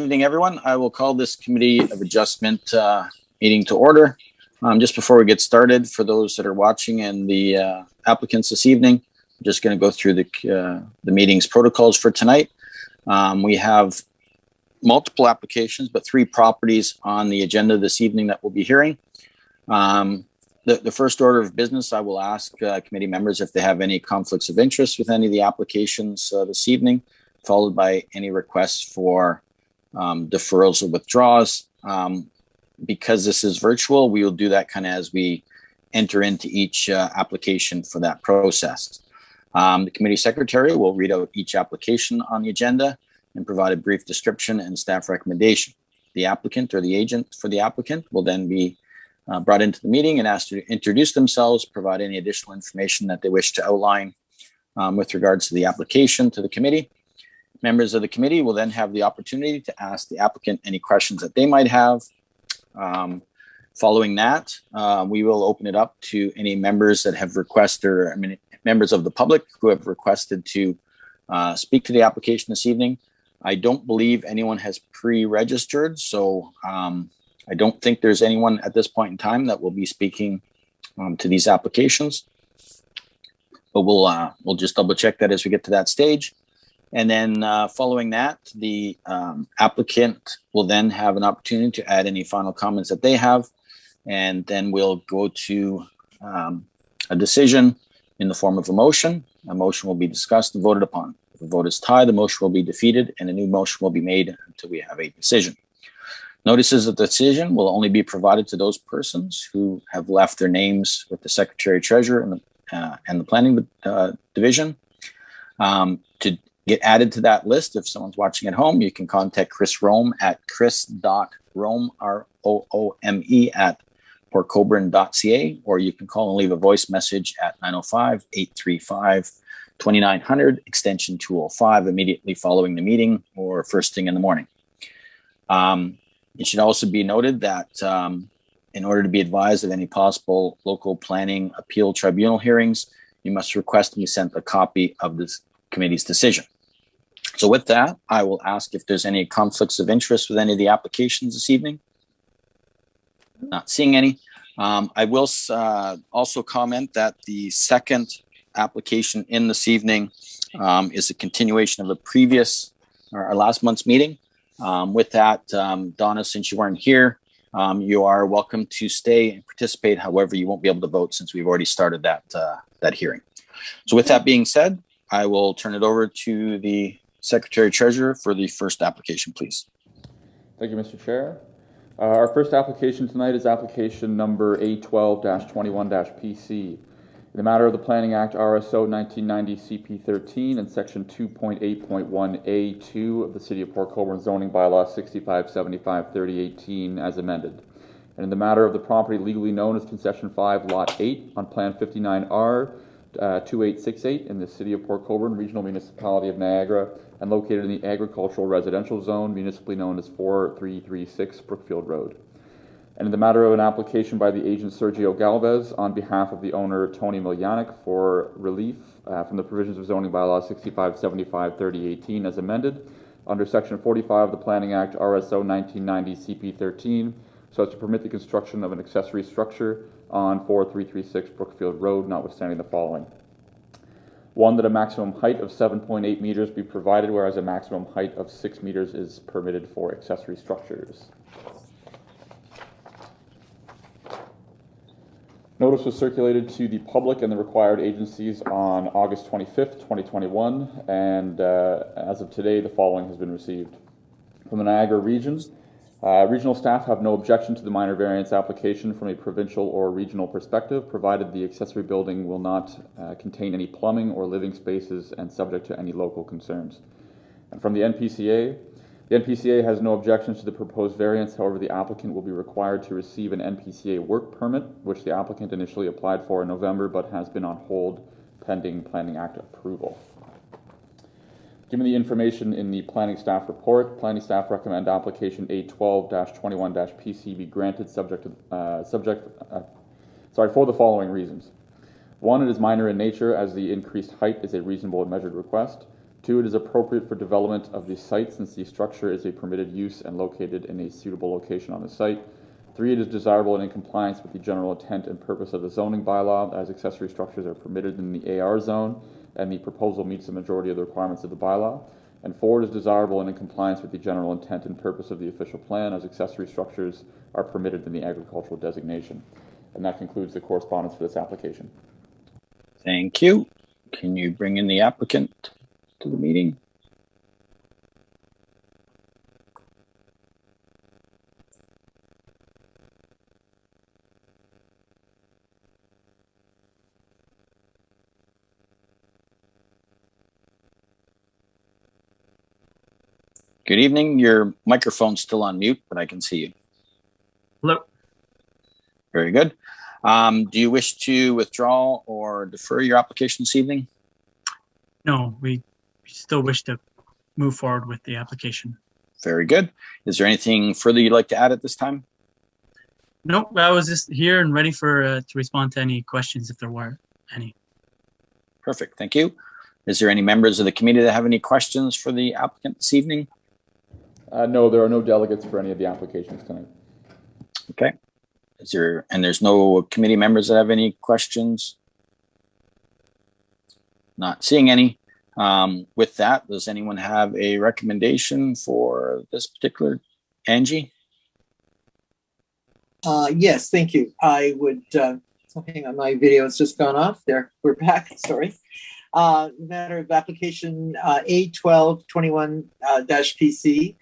evening, everyone. I will call this Committee of Adjustment meeting to order. Just before we get started, for those that are watching and the applicants this evening, I'm just going to go through the meeting's protocols for tonight. We have multiple applications, but 3 properties on the agenda this evening that we'll be hearing. The first order of business, I will ask committee members if they have any conflicts of interest with any of the applications this evening, followed by any requests for deferrals or withdrawals. Because this is virtual, we will do that kind of as we enter into each application for that process. The committee secretary will read out each application on the agenda and provide a brief description and staff recommendation. The applicant or the agent for the applicant will then be brought into the meeting and asked to introduce themselves, provide any additional information that they wish to outline with regards to the application to the committee. Members of the committee will then have the opportunity to ask the applicant any questions that they might have. Following that, we will open it up to any members that have requested, or members of the public who have requested to speak to the application this evening. I don't believe anyone has pre-registered, so I don't think there's anyone at this point in time that will be speaking to these applications. But we'll just double check that as we get to that stage. And then following that, the applicant will then have an opportunity to add any final comments that they have. And then we'll go to a decision in the form of a motion. A motion will be discussed and voted upon. If the vote is tied, the motion will be defeated and a new motion will be made until we have a decision. Notices of the decision will only be provided to those persons who have left their names with the Secretary Treasurer and the Planning Division. To get added to that list, if someone's watching at home, you can contact Chris Rome at chris.rome, R-O-O-M-E, at portcolborne.ca, or you can call and leave a voice message at 905-835-2900, extension 205, immediately following the meeting or first thing in the morning. It should also be noted that in order to be advised of any possible local planning appeal tribunal hearings, you must request to be sent a copy of this committee's decision. So with that, I will ask if there's any conflicts of interest with any of the applications this evening. Not seeing any. I will also comment that the second application in this evening is a continuation of a previous, or our last month's meeting. With that, Donna, since you weren't here, you are welcome to stay and participate. However, you won't be able to vote since we've already started that hearing. So with that being said, I will turn it over to the Secretary Treasurer for the first application, please. Thank you, Mr. Chair. Our first application tonight is application number A12-21-PC. In the matter of the Planning Act RSO 1990 CP13 and Section 2.8.1A2 of the City of Port Colborne Zoning Bylaw 6575-3018 as amended. And in the matter of the property legally known as Concession 5 Lot 8 on Plan 59R 2868 in the City of Port Colborne, Regional Municipality of Niagara, and located in the Agricultural Residential Zone, municipally known as 4336 Brookfield Road. And in the matter of an application by the agent Sergio Galvez on behalf of the owner Tony Milyanek for relief from the provisions of Zoning Bylaw 6575-3018 as amended under Section 45 of the Planning Act RSO 1990 CP13, so as to permit the construction of an accessory structure on 4336 Brookfield Road, notwithstanding the following. 1, that a maximum height of 7.8 meters be provided, whereas a maximum height of 6 meters is permitted for accessory structures. Notice was circulated to the public and the required agencies on August 25th, 2021, and as of today, the following has been received. From the Niagara region, regional staff have no objection to the minor variance application from a provincial or regional perspective, provided the accessory building will not contain any plumbing or living spaces and subject to any local concerns. And from the NPCA has no objections to the proposed variance. However, the applicant will be required to receive an NPCA work permit, which the applicant initially applied for in November, but has been on hold pending Planning Act approval. Given the information in the planning staff report, planning staff recommend application A12-21-PC be granted for the following reasons. 1, it is minor in nature as the increased height is a reasonable and measured request. 2, it is appropriate for development of the site since the structure is a permitted use and located in a suitable location on the site. 3, it is desirable and in compliance with the general intent and purpose of the zoning bylaw, as accessory structures are permitted in the AR zone, and the proposal meets the majority of the requirements of the bylaw. And 4, it is desirable and in compliance with the general intent and purpose of the official plan, as accessory structures are permitted in the agricultural designation. And that concludes the correspondence for this application. Thank you. Can you bring in the applicant to the meeting? Good evening. Your microphone's still on mute, but I can see you. Hello. Very good. Do you wish to withdraw or defer your application this evening? No, we still wish to move forward with the application. Very good. Is there anything further you'd like to add at this time? Nope, I was just here and ready for to respond to any questions if there were any. Perfect. Thank you. Is there any members of the committee that have any questions for the applicant this evening? No, there are no delegates for any of the applications tonight. Okay. There's no committee members that have any questions? Not seeing any. With that, does anyone have a recommendation for this particular? Angie? Yes, thank you. I would, hang on, my video has just gone off there. We're back, sorry. Matter of application A1221-PC,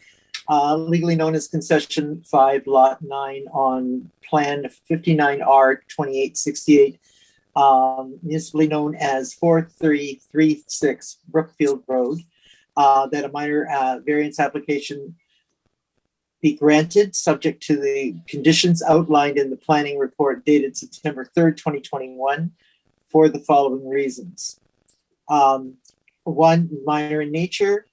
legally known as Concession 5, Lot 9 on Plan 59R 2868, municipally known as 4336 Brookfield Road, that a minor variance application be granted subject to the conditions outlined in the planning report dated September 3rd, 2021 for the following reasons. 1, minor in nature.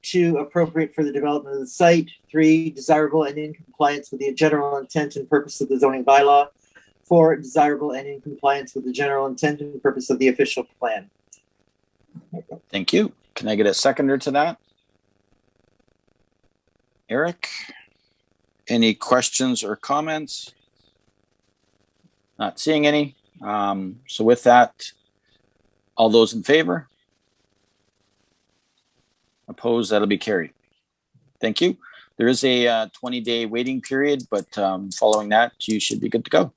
2, appropriate for the development of the site. 3, desirable and in compliance with the general intent and purpose of the zoning bylaw. 4, desirable and in compliance with the general intent and purpose of the official plan. Thank you. Can I get a seconder to that? Eric? Any questions or comments? Not seeing any. So with that, all those in favor? Opposed? That'll be carried. Thank you. There is a 20-day waiting period, but following that, you should be good to go.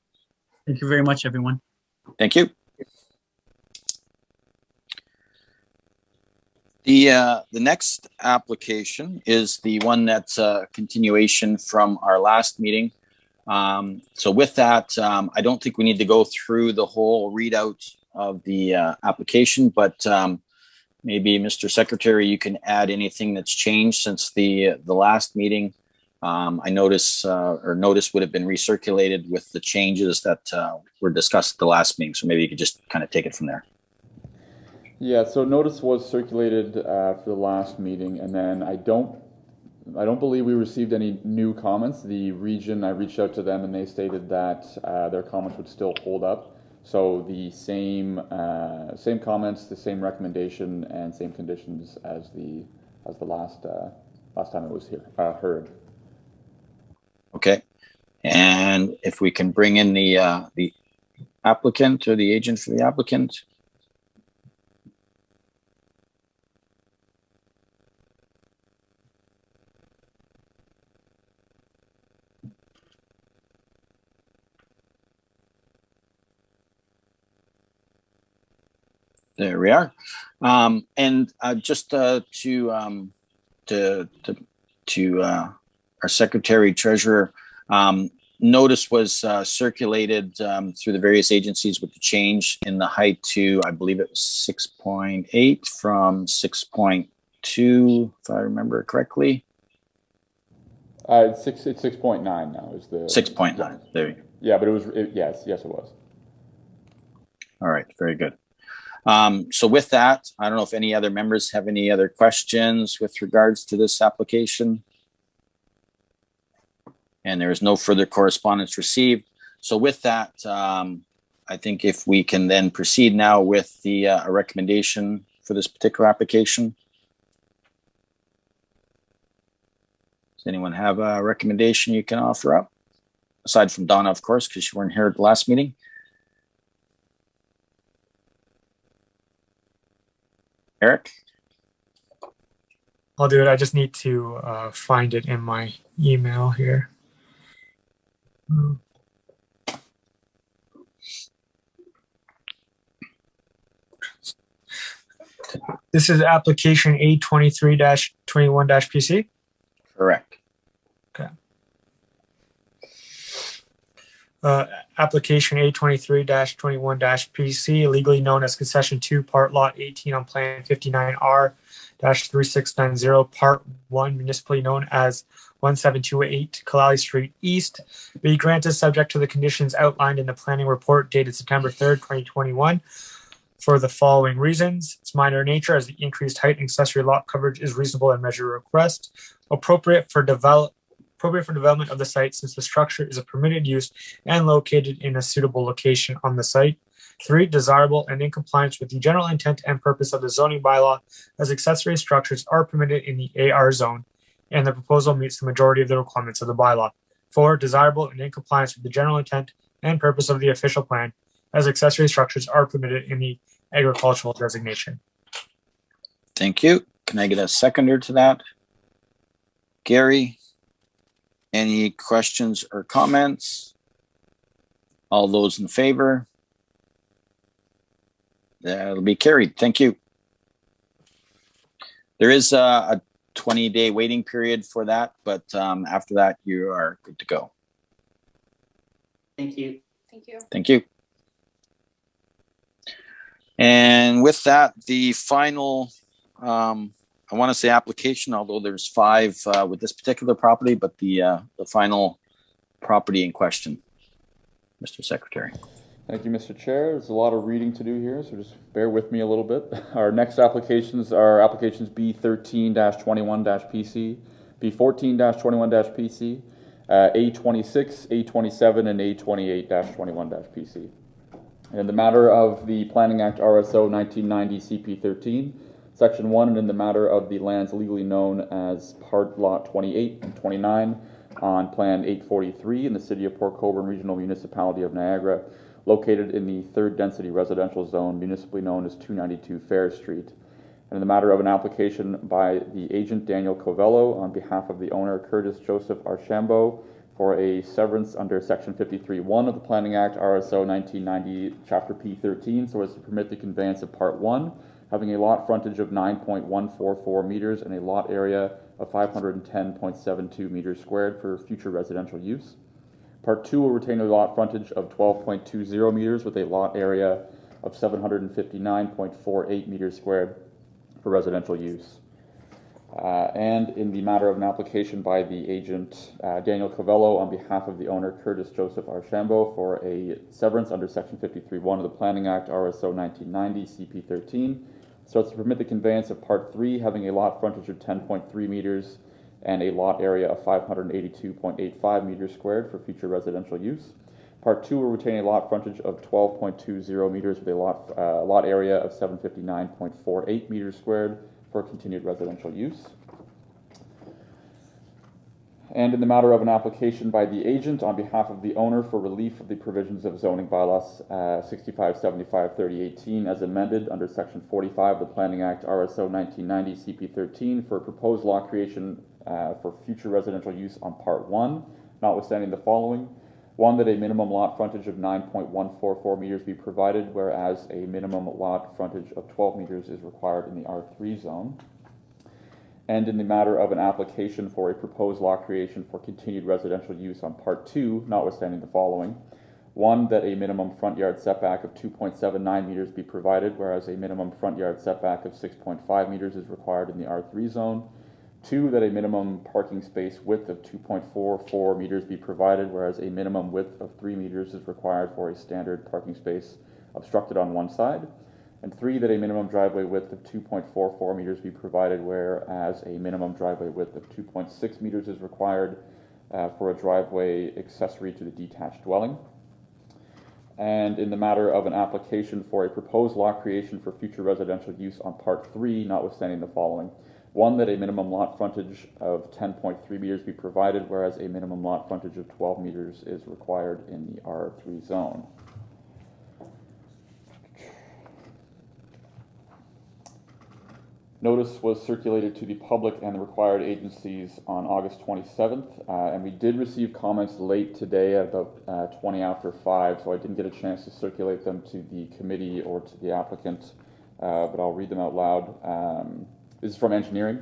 Thank you very much, everyone. Thank you. The next application is the one that's a continuation from our last meeting. So with that, I don't think we need to go through the whole readout of the application, but maybe Mr. Secretary, you can add anything that's changed since the last meeting. I notice would have been recirculated with the changes that were discussed at the last meeting. So maybe you could just kind of take it from there. Yeah, so notice was circulated for the last meeting, and then I don't believe we received any new comments. The region, I reached out to them, and they stated that their comments would still hold up. So the same comments, the same recommendation, and same conditions as the last time it was heard. Okay, and if we can bring in the applicant or the agent for the applicant. There we are, and just to our secretary treasurer, notice was circulated through the various agencies with the change in the height to, I believe it was 6.8 from 6.2, if I remember correctly. It's 6.9 now is the 6.9. There you go. Yeah, but yes it was. All right, very good. So with that, I don't know if any other members have any other questions with regards to this application. And there is no further correspondence received. So with that, I think if we can then proceed now with the a recommendation for this particular application. anyone have a recommendation you can offer up? Aside from Donna, of course, because you weren't here at the last meeting. Eric? I'll do it. I just need to find it in my email here. This is application A23-21-PC. Correct. Okay. Application A23-21-PC, legally known as Concession 2, Part Lot 18 on Plan 59R-3690, Part 1, municipally known as 1728 Kalali Street East, be granted subject to the conditions outlined in the planning report dated September 3rd, 2021. For the following reasons: it's minor in nature, as the increased height and accessory lot coverage is reasonable in measure request, appropriate for development of the site since the structure is a permitted use and located in a suitable location on the site. 3, desirable and in compliance with the general intent and purpose of the zoning bylaw, as accessory structures are permitted in the AR zone, and the proposal meets the majority of the requirements of the bylaw. 4, desirable and in compliance with the general intent and purpose of the official plan, as accessory structures are permitted in the agricultural designation. Thank you. Can I get a seconder to that? Gary, any questions or comments? All those in favor? That'll be carried. Thank you. There is a 20-day waiting period for that, but after that, you are good to go. Thank you. Thank you. Thank you. And with that, the final, I want to say application, although there's 5 with this particular property, but the final property in question, Mr. Secretary. Thank you, Mr. Chair. There's a lot of reading to do here, so just bear with me a little bit. Our next applications are applications B13-21-PC, B14-21-PC, A26, A27, and A28-21-PC. In the matter of the Planning Act RSO 1990 CP13, Section 1, and in the matter of the lands legally known as Part Lot 28 and 29 on Plan 843 in the City of Port Colborne Regional Municipality of Niagara, located in the 3rd Density Residential Zone, municipally known as 292 Fair Street. And in the matter of an application by the agent Daniel Covello on behalf of the owner Curtis Joseph Archambault for a severance under Section 53(1) of the Planning Act RSO 1990 Chapter P13, so as to permit the conveyance of Part 1, having a lot frontage of 9.144 meters and a lot area of 510.72 meters squared for future residential use. Part 2 will retain a lot frontage of 12.20 meters with a lot area of 759.48 meters squared for residential use. And in the matter of an application by the agent Daniel Covello on behalf of the owner Curtis Joseph Archambault for a severance under Section 53(1) of the Planning Act RSO 1990 CP13, so as to permit the conveyance of Part 3 having a lot frontage of 10.3 meters and a lot area of 582.85 meters squared for future residential use. Part 2 will retain a lot frontage of 12.20 meters with a lot area of 759.48 meters squared for continued residential use. And in the matter of an application by the agent on behalf of the owner for relief of the provisions of zoning bylaws 6575-3018 as amended under Section 45 of the Planning Act RSO 1990 CP13 for proposed lot creation for future residential use on Part 1, notwithstanding the following. 1, that a minimum lot frontage of 9.144 meters be provided, whereas a minimum lot frontage of 12 meters is required in the R3 zone. And in the matter of an application for a proposed lot creation for continued residential use on Part 2, notwithstanding the following. 1, that a minimum front yard setback of 2.79 meters be provided, whereas a minimum front yard setback of 6.5 meters is required in the R3 zone. 2, that a minimum parking space width of 2.44 meters be provided, whereas a minimum width of 3 meters is required for a standard parking space obstructed on one side. And 3, that a minimum driveway width of 2.44 meters be provided, whereas a minimum driveway width of 2.6 meters is required for a driveway accessory to the detached dwelling. And in the matter of an application for a proposed lot creation for future residential use on Part 3, notwithstanding the following. One, that a minimum lot frontage of 10.3 meters be provided, whereas a minimum lot frontage of 12 meters is required in the R3 zone. Notice was circulated to the public and the required agencies on August 27th, and we did receive comments late today at about 20 after 5, so I didn't get a chance to circulate them to the committee or to the applicant, but I'll read them out loud. This is from engineering.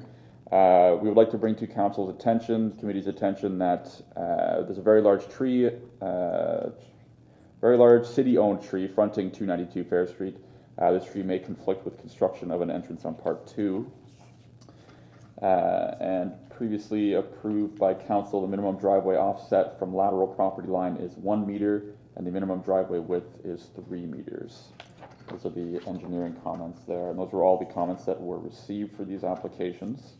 We would like to bring to council's attention, the committee's attention, that there's a very large tree, very large city-owned tree fronting 292 Fair Street. This tree may conflict with construction of an entrance on Part 2. And previously approved by council, the minimum driveway offset from lateral property line is 1 meter, and the minimum driveway width is 3 meters. Those are the engineering comments there, and those were all the comments that were received for these applications.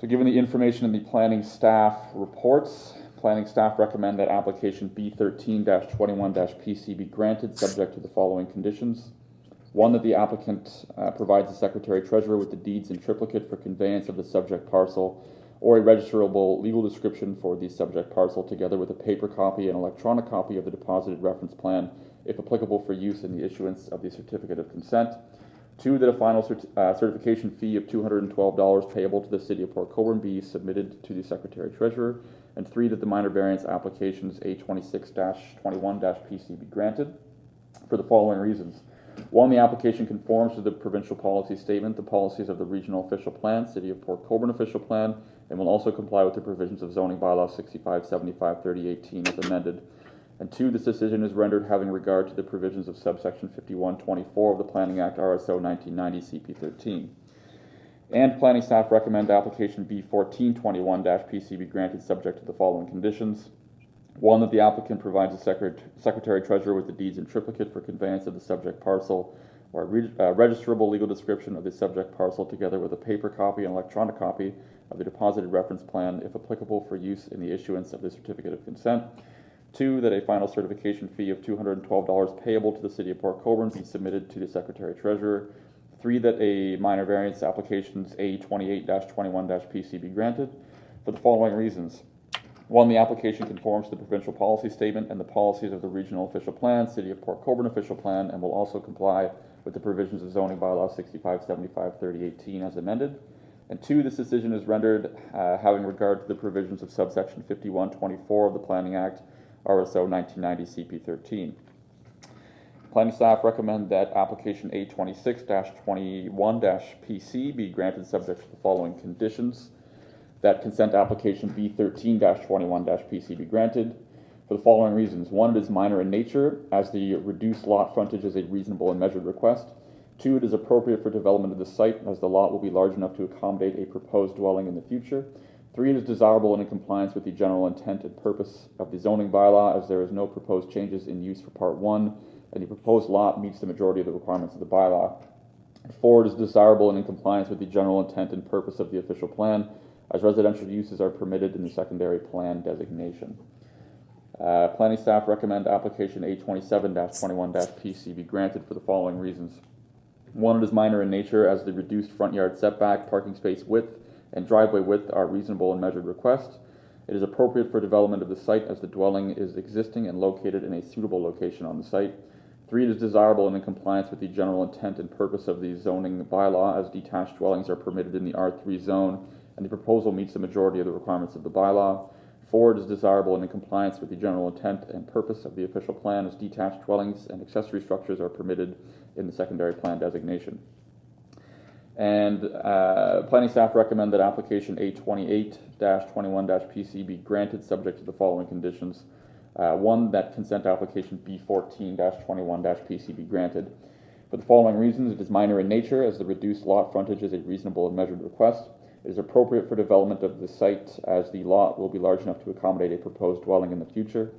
So given the information in the planning staff reports, planning staff recommend that application B13-21-PC be granted, subject to the following conditions. One, that the applicant provides the Secretary Treasurer with the deeds in triplicate for conveyance of the subject parcel, or a registerable legal description for the subject parcel, together with a paper copy and electronic copy of the deposited reference plan, if applicable, for use in the issuance of the certificate of consent. Two, that a final certification fee of $212 payable to the City of Port Colborne be submitted to the Secretary Treasurer. And three, that the minor variance applications A26-21-PC be granted for the following reasons. One, the application conforms to the provincial policy statement, the policies of the regional official plan, City of Port Colborne official plan, and will also comply with the provisions of zoning bylaw 6575/3018 as amended. And two, this decision is rendered having regard to the provisions of subsection 5124 of the Planning Act, RSO 1990 CP13. And planning staff recommend application B1421-PC be granted, subject to the following conditions. One, that the applicant provides the Secretary Treasurer with the deeds in triplicate for conveyance of the subject parcel, or a registerable legal description of the subject parcel, together with a paper copy and electronic copy of the deposited reference plan, if applicable, for use in the issuance of the certificate of consent. Two, that a final certification fee of $212 payable to the City of Port Colborne be submitted to the Secretary Treasurer. Three, that a minor variance applications A28-21-PC be granted for the following reasons. One, the application conforms to the provincial policy statement and the policies of the regional official plan, City of Port Colborne official plan, and will also comply with the provisions of zoning bylaw 6575/3018 as amended. And two, this decision is rendered having regard to the provisions of subsection 5124 of the Planning Act, RSO 1990 CP13. Planning staff recommend that application A26-21-PC be granted, subject to the following conditions. That consent application B13-21-PC be granted for the following reasons. One, it is minor in nature, as the reduced lot frontage is a reasonable and measured request. Two, it is appropriate for development of the site, as the lot will be large enough to accommodate a proposed dwelling in the future. Three, it is desirable and in compliance with the general intent and purpose of the zoning bylaw, as there is no proposed changes in use for Part 1, and the proposed lot meets the majority of the requirements of the bylaw. Four, it is desirable and in compliance with the general intent and purpose of the official plan, as residential uses are permitted in the secondary plan designation. Planning staff recommend application A27-21-PC be granted for the following reasons. One, it is minor in nature, as the reduced front yard setback, parking space width, and driveway width are reasonable and measured requests. It is appropriate for development of the site, as the dwelling is existing and located in a suitable location on the site. Three, it is desirable and in compliance with the general intent and purpose of the zoning bylaw, as detached dwellings are permitted in the R3 zone, and the proposal meets the majority of the requirements of the bylaw. Four, it is desirable and in compliance with the general intent and purpose of the official plan, as detached dwellings and accessory structures are permitted in the secondary plan designation. And planning staff recommend that application A28-21-PC be granted, subject to the following conditions. One, that consent application B14-21-PC be granted. For the following reasons, it is minor in nature, as the reduced lot frontage is a reasonable and measured request. It is appropriate for development of the site, as the lot will be large enough to accommodate a proposed dwelling in the future.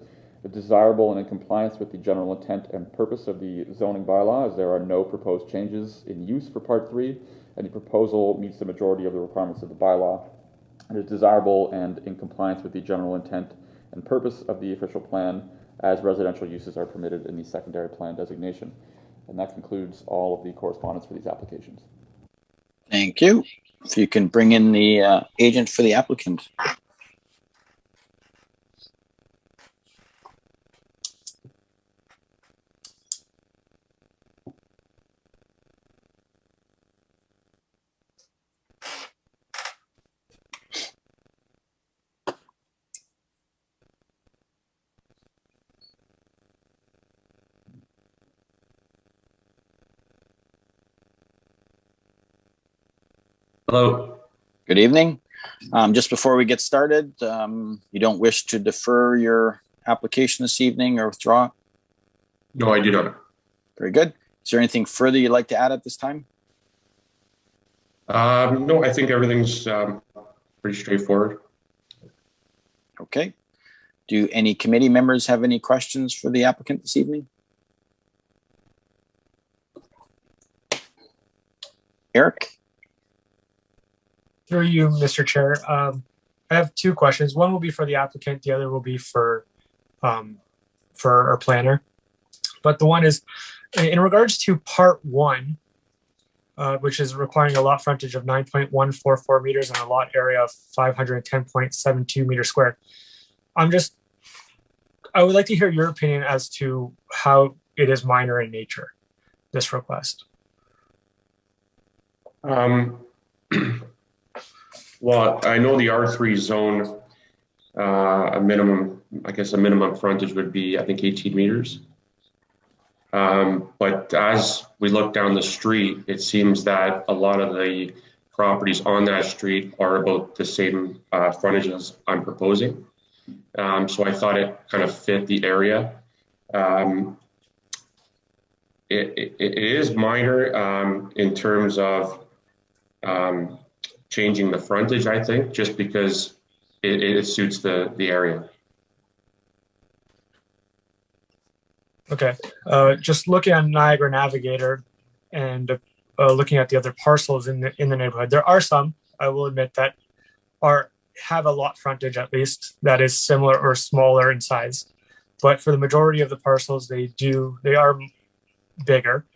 It is desirable and in compliance with the general intent and purpose of the zoning bylaw, as there are no proposed changes in use for Part 3, and the proposal meets the majority of the requirements of the bylaw. It is desirable and in compliance with the general intent and purpose of the official plan, as residential uses are permitted in the secondary plan designation. And that concludes all of the correspondence for these applications. Thank you. If you can bring in the agent for the applicant. Hello. Good evening. Just before we get started, you don't wish to defer your application this evening or withdraw? No, I do not. Very good. Is there anything further you'd like to add at this time? No, I think everything's pretty straightforward. Okay. Do any committee members have any questions for the applicant this evening? Eric? Through you, Mr. Chair. I have two questions. One will be for the applicant. The other will be for our planner. But the one is in regards to part one, which is requiring a lot frontage of 9.144 meters and a lot area of 510.72 meters squared. I would like to hear your opinion as to how it is minor in nature, this request. Well, I know the R3 zone, a minimum frontage would be, I think, 18 meters. But as we look down the street, it seems that a lot of the properties on that street are about the same frontage as I'm proposing. So I thought it kind of fit the area. It is minor in terms of changing the frontage, I think, just because it suits the area. Okay. Just looking at Niagara Navigator and looking at the other parcels in the neighborhood, there are some, I will admit, that have a lot frontage at least that is similar or smaller in size. But for the majority of the parcels, they are bigger.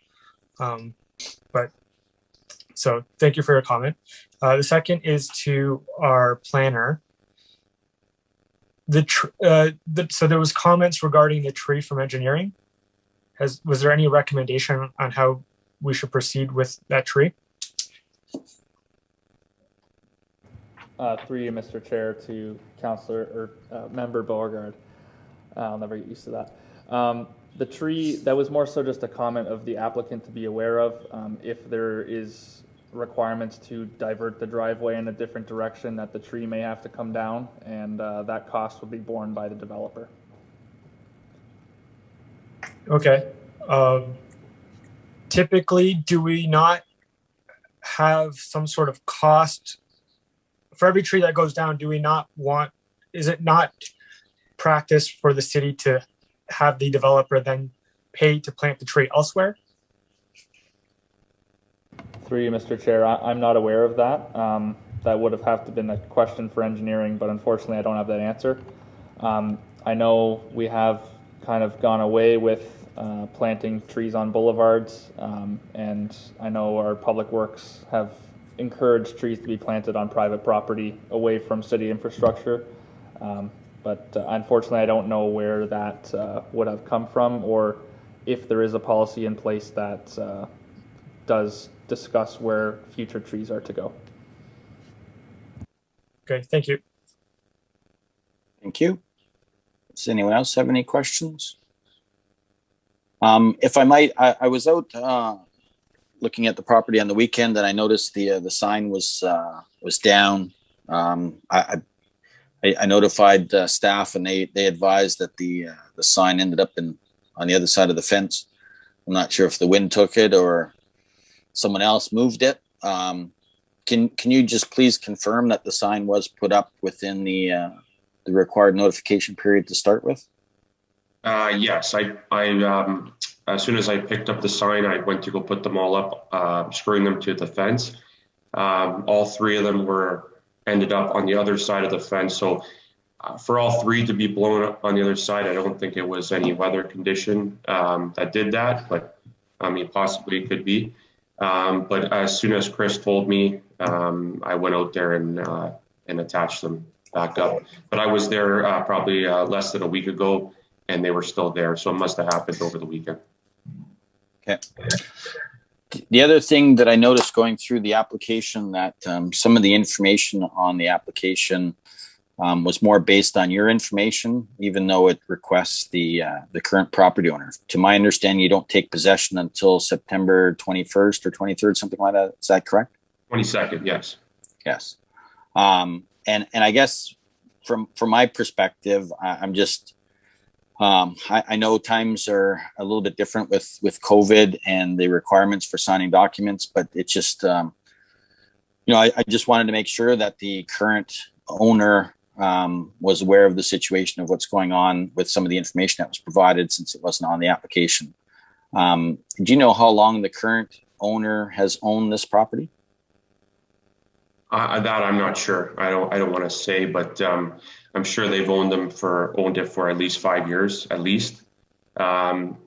So thank you for your comment. The second is to our planner. So there was comments regarding the tree from engineering. Was there any recommendation on how we should proceed with that tree? Through you, Mr. Chair, to Councillor or Member Beauregard. I'll never get used to that. The tree, that was more so just a comment of the applicant to be aware of. If there is requirements to divert the driveway in a different direction, that the tree may have to come down, and that cost will be borne by the developer. Okay. Typically, do we not have some sort of cost for every tree that goes down? Is it not practice for the city to have the developer then pay to plant the tree elsewhere? Through you, Mr. Chair, I'm not aware of that. That would have been a question for engineering, but unfortunately I don't have that answer. I know we have kind of gone away with planting trees on boulevards, and I know our public works have encouraged trees to be planted on private property away from city infrastructure. But unfortunately, I don't know where that would have come from, or if there is a policy in place that does discuss where future trees are to go. Okay, thank you. Thank you. Does anyone else have any questions? If I might, I was out looking at the property on the weekend, and I noticed the sign was down. I notified staff, and they advised that the sign ended up on the other side of the fence. I'm not sure if the wind took it or someone else moved it. Can you just please confirm that the sign was put up within the required notification period to start with? Yes, I as soon as I picked up the sign, I went to go put them all up, screwing them to the fence. All three of them ended up on the other side of the fence. So for all three to be blown up on the other side, I don't think it was any weather condition that did that, but I mean, possibly it could be. But as soon as Chris told me, I went out there and attached them back up. But I was there probably less than a week ago, and they were still there. So it must have happened over the weekend. Okay. The other thing that I noticed going through the application, that some of the information on the application was more based on your information, even though it requests the current property owner. To my understanding, you don't take possession until September 21st or 23rd, something like that. Is that correct? 22nd, yes. Yes. And I guess from my perspective, I'm just I know times are a little bit different with COVID and the requirements for signing documents, but it's just I just wanted to make sure that the current owner was aware of the situation of what's going on with some of the information that was provided, since it wasn't on the application. Do you know how long the current owner has owned this property? That I'm not sure. I don't want to say, but I'm sure they've owned it for at least 5 years, at least. The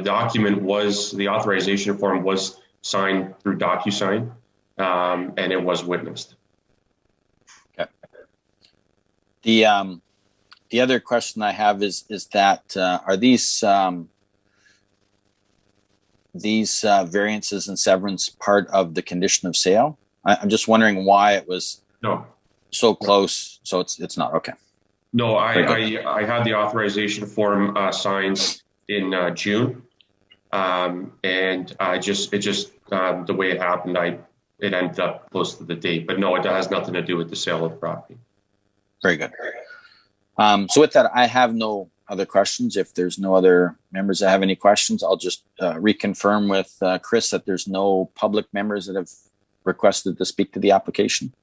document the authorization form was signed through DocuSign, and it was witnessed. Okay. The other question I have is that are these variances and severance part of the condition of sale? I'm just wondering why it was so close. So it's not. Okay. No, I had the authorization form signed in June, and it just the way it happened, it ended up close to the date. But no, it has nothing to do with the sale of the property. Very good. So with that, I have no other questions. If there's no other members that have any questions, I'll just reconfirm with Chris that there's no public members that have requested to speak to the application.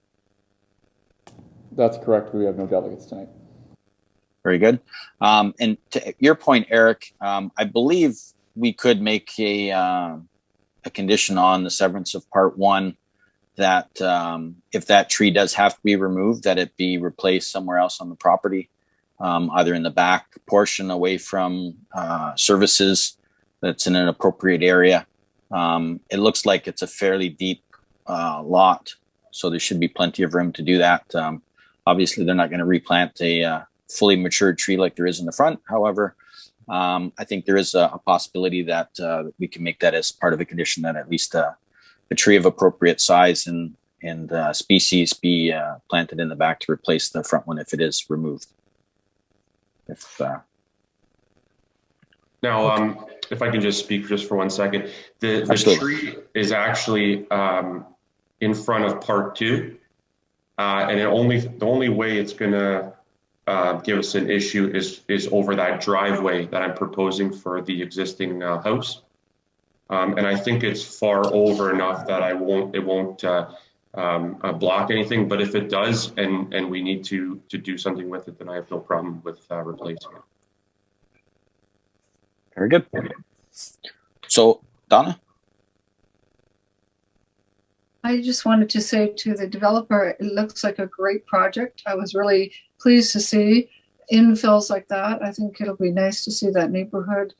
That's correct. We have no delegates tonight. Very good. And to your point, Eric, I believe we could make a condition on the severance of part one that if that tree does have to be removed, that it be replaced somewhere else on the property, either in the back portion away from services that's in an appropriate area. It looks like it's a fairly deep lot, so there should be plenty of room to do that. Obviously, they're not going to replant a fully matured tree like there is in the front. However, I think there is a possibility that we can make that as part of a condition, that at least a tree of appropriate size and species be planted in the back to replace the front one if it is removed. Now, if I can just speak just for 1 second, the tree is actually in front of part two, and the only way it's going to give us an issue is over that driveway that I'm proposing for the existing house, and I think it's far over enough that it won't block anything. But if it does, and we need to do something with it, then I have no problem with replacing it. Very good. So, Donna? I just wanted to say to the developer, it looks like a great project. I was really pleased to see infills like that. I think it'll be nice to see that neighborhood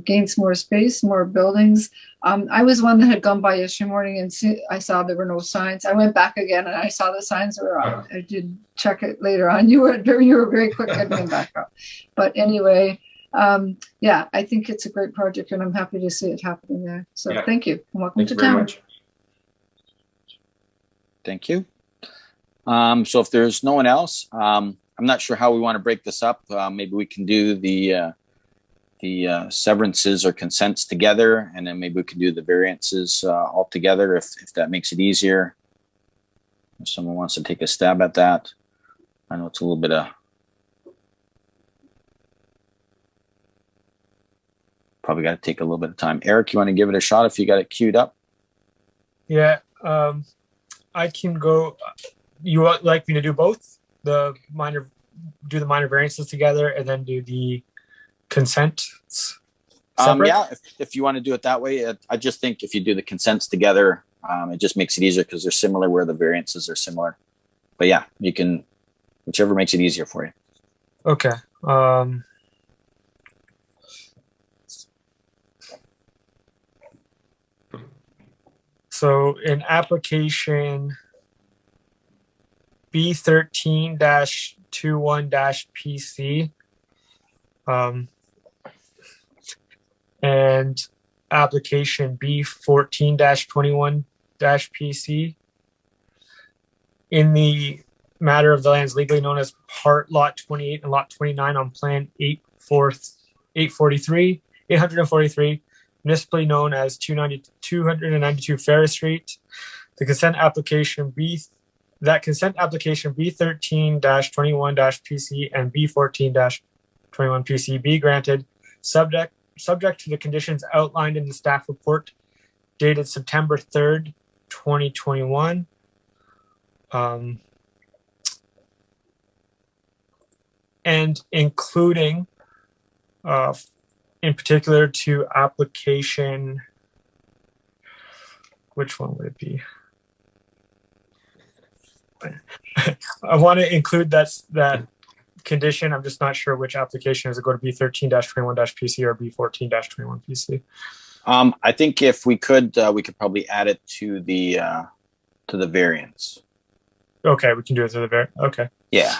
gain some more space, more buildings. I was one that had gone by yesterday morning and I saw there were no signs. I went back again and I saw the signs were up. I did check it later on. You were very quick getting back up. But anyway, yeah, I think it's a great project and I'm happy to see it happening there. So yeah. Thank you and welcome to town. Much. Thank you. So if there's no one else, I'm not sure how we want to break this up. Maybe we can do the severances or consents together, and then maybe we can do the variances all together if that makes it easier. If someone wants to take a stab at that. I know it's a little bit of probably got to take a little bit of time. Eric, you want to give it a shot if you got it queued up? Yeah, I can go. You would like me to do both? Do the minor variances together and then do the consent separate? Yeah, if you want to do it that way. I just think if you do the consents together, it just makes it easier because they're similar where the variances are similar. But yeah, you can, whichever makes it easier for you. Okay. So in application B13-21-PC, and application B14-21-PC, in the matter of the lands legally known as Part Lot 28 and Lot 29 on Plan 843, municipally known as 292 Ferris Street, the consent application B13-21-PC and B14-21-PC be granted, subject to the conditions outlined in the staff report dated September 3rd, 2021. And including, in particular, to application, which one would it be? I want to include that condition. I'm just not sure which application. Is it going to be B13-21-PC or B14-21-PC? I think if we could probably add it to the variance. Okay, we can do it to the variance. Okay. Yeah,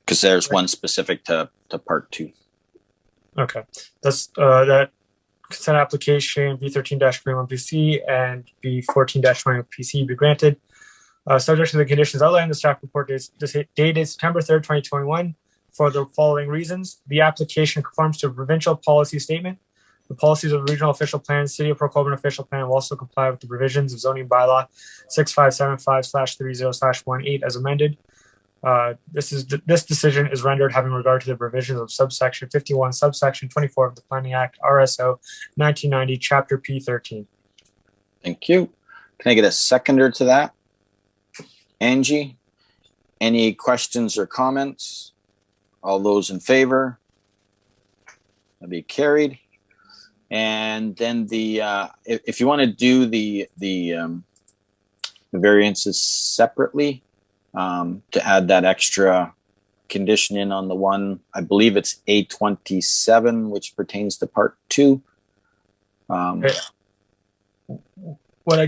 because there's one specific to part 2. Okay, that's that consent application B13-21-PC and B14-21-PC be granted, subject to the conditions outlined in the staff report dated September 3rd, 2021, for the following reasons. The application conforms to a provincial policy statement. The policies of the regional official plan, City of Port Colborne official plan will also comply with the provisions of zoning bylaw 6575/30/18 as amended. This decision is rendered having regard to the provisions of subsection 51, subsection 24 of the Planning Act, RSO 1990, Chapter P13. Thank you. Can I get a seconder to that? Angie, any questions or comments? All those in favor? That'll be carried. And then if you want to do the variances separately, to add that extra condition in on the one, I believe it's A27, which pertains to part 2. What I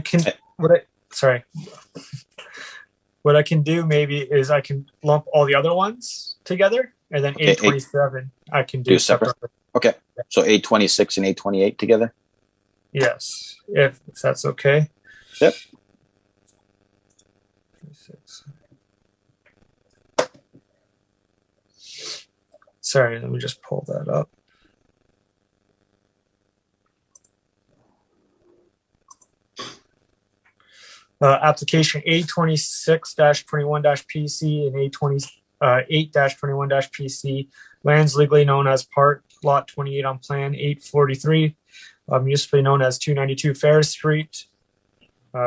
can do maybe is I can lump all the other ones together, and then Okay, A27 I can do separately. Okay, so A26 and A28 together? Yes, if that's okay. Yep. 26. Sorry, let me just pull that up. Application A26-21-PC and A28-21-PC, lands legally known as Part Lot 28 on Plan 843, municipally known as 292 Ferris Street,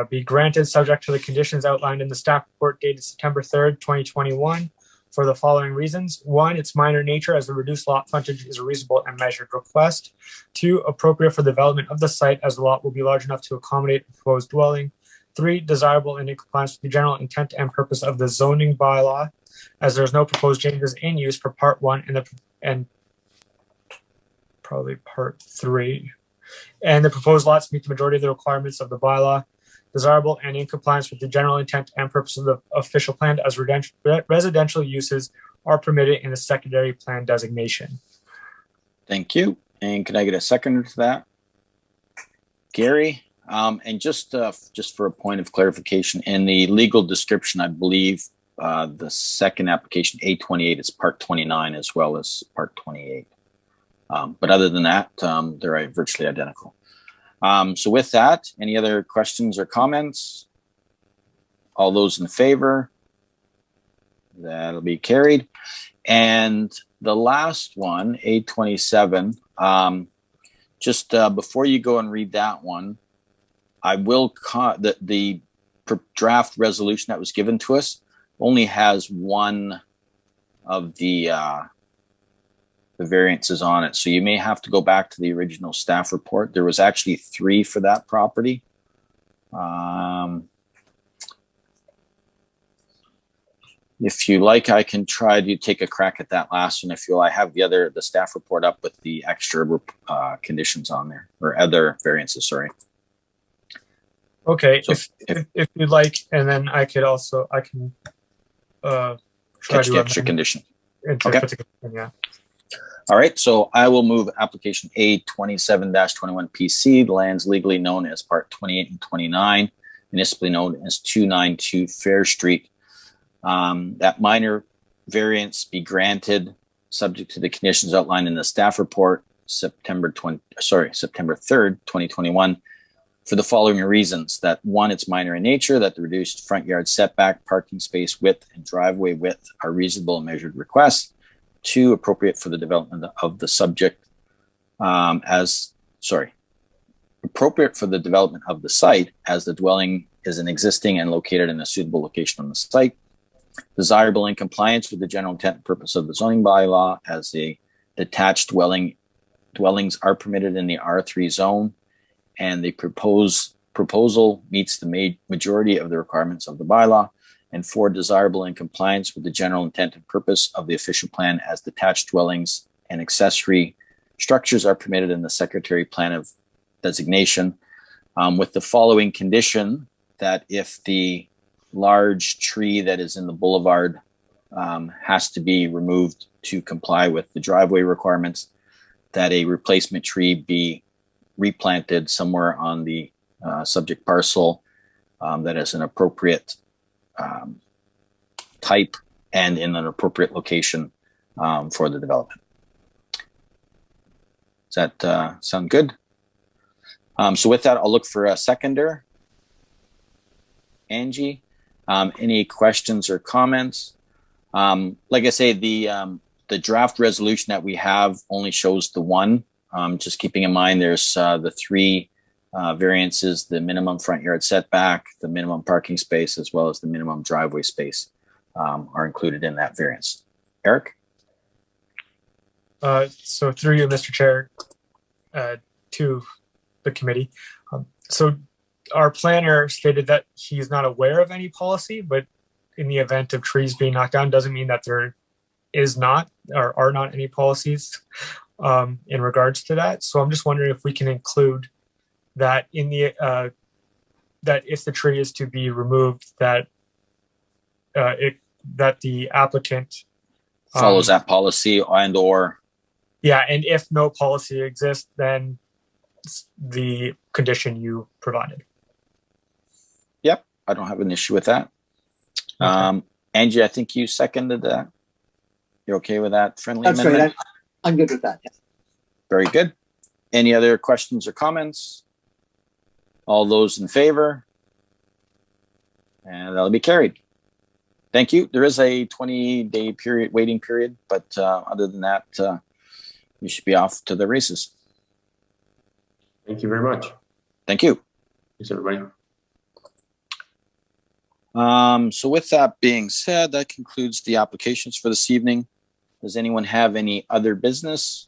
be granted subject to the conditions outlined in the staff report dated September 3rd, 2021, for the following reasons. 1, its minor nature as the reduced lot frontage is a reasonable and measured request. 2, appropriate for the development of the site as the lot will be large enough to accommodate the proposed dwelling. 3, desirable and in compliance with the general intent and purpose of the zoning bylaw, as there is no proposed changes in use for part 1 and probably part 3. And the proposed lots meet the majority of the requirements of the bylaw. Desirable and in compliance with the general intent and purpose of the official plan, as residential uses are permitted in the secondary plan designation. Thank you. And can I get a seconder to that? Gary? And just for a point of clarification, in the legal description, I believe the second application, A28, is part 29 as well as part 28. But other than that, they're virtually identical. So with that, any other questions or comments? All those in favor? That'll be carried. And the last one, A27, just before you go and read that one, I will the draft resolution that was given to us only has one of the variances on it. So you may have to go back to the original staff report. There was actually 3 for that property. If you like, I can try to take a crack at that last one. If you will, I have the staff report up with the extra conditions on there, or other variances, sorry. Okay, So if you'd like, and then I can try catch to the extra amend condition. into Okay. particular, yeah. All right, so I will move application A 27-21 PC, the lands legally known as Part 28 and 29, municipally known as 292 Fair Street. That minor variance be granted subject to the conditions outlined in the staff report September 3rd, 2021, for the following reasons: that one, it's minor in nature, that the reduced front yard setback, parking space width, and driveway width are reasonable and measured requests. Two, appropriate for the development of the subject appropriate for the development of the site, as the dwelling is an existing and located in a suitable location on the site. Desirable in compliance with the general intent and purpose of the zoning bylaw, as the detached dwellings are permitted in the R3 zone, and the proposal meets the majority of the requirements of the bylaw. And four, desirable in compliance with the general intent and purpose of the official plan, as detached dwellings and accessory structures are permitted in the secretary plan of designation, with the following condition: that if the large tree that is in the boulevard has to be removed to comply with the driveway requirements, that a replacement tree be replanted somewhere on the subject parcel that is an appropriate type and in an appropriate location for the development. Does that sound good? So with that, I'll look for a seconder. Angie, any questions or comments? Like I say, the draft resolution that we have only shows the one. Just keeping in mind, there's the three variances: the minimum front yard setback, the minimum parking space, as well as the minimum driveway space are included in that variance. Eric? So through you, Mr. Chair, to the committee. So our planner stated that he's not aware of any policy, but in the event of trees being knocked down, doesn't mean that there is not or are not any policies in regards to that. So I'm just wondering if we can include that in the that if the tree is to be removed, that that the applicant Follows that policy and or and if no policy exists, then the condition you provided. Yep, I don't have an issue with that. Okay. Angie, I think you seconded that. You're okay with that friendly That's amendment? right. I'm good with that. Yeah. Very good. Any other questions or comments? All those in favor? And that'll be carried. Thank you. There is a 20-day waiting period, but other than that, you should be off to the races. Thank you very much. Thank you. Thanks, everybody. So with that being said, that concludes the applications for this evening. Does anyone have any other business?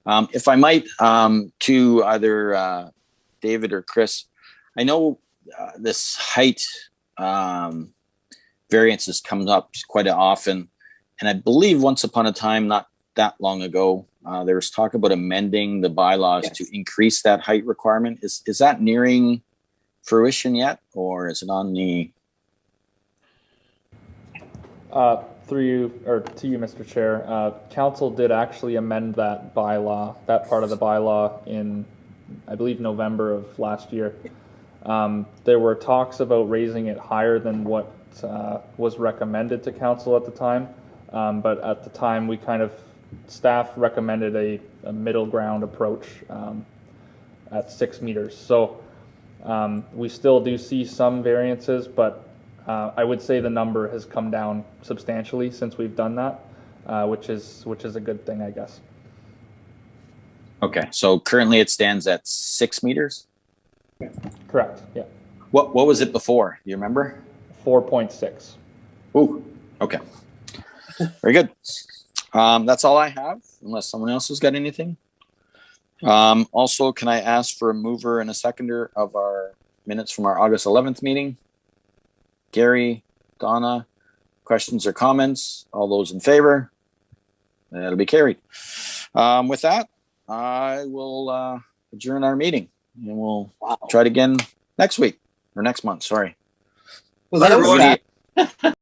If I might, to either David or Chris, I know this height variances comes up quite often, and I believe once upon a time, not that long ago, there was talk about amending the bylaws to increase that height requirement. Is that nearing fruition yet, or is it on the? Through you, or to you, Mr. Chair, council did actually amend that bylaw, that part of the bylaw in, I believe, November of last year. There were talks about raising it higher than what was recommended to council at the time, but at the time we staff recommended a middle ground approach at 6 meters. So we still do see some variances, but I would say the number has come down substantially since we've done that, which is a good thing, I guess. Okay, so currently it stands at 6 meters? Correct, yeah. What was it before? Do you remember? 4.6. Ooh, okay. Very good. That's all I have, unless someone else has got anything. Also, can I ask for a mover and a seconder of our minutes from our August 11th meeting? Gary, Donna, questions or comments? All those in favor? That'll be carried. With that, I will adjourn our meeting. and we'll Wow. try it again next week or next month. Sorry. Well, that was Everybody- that.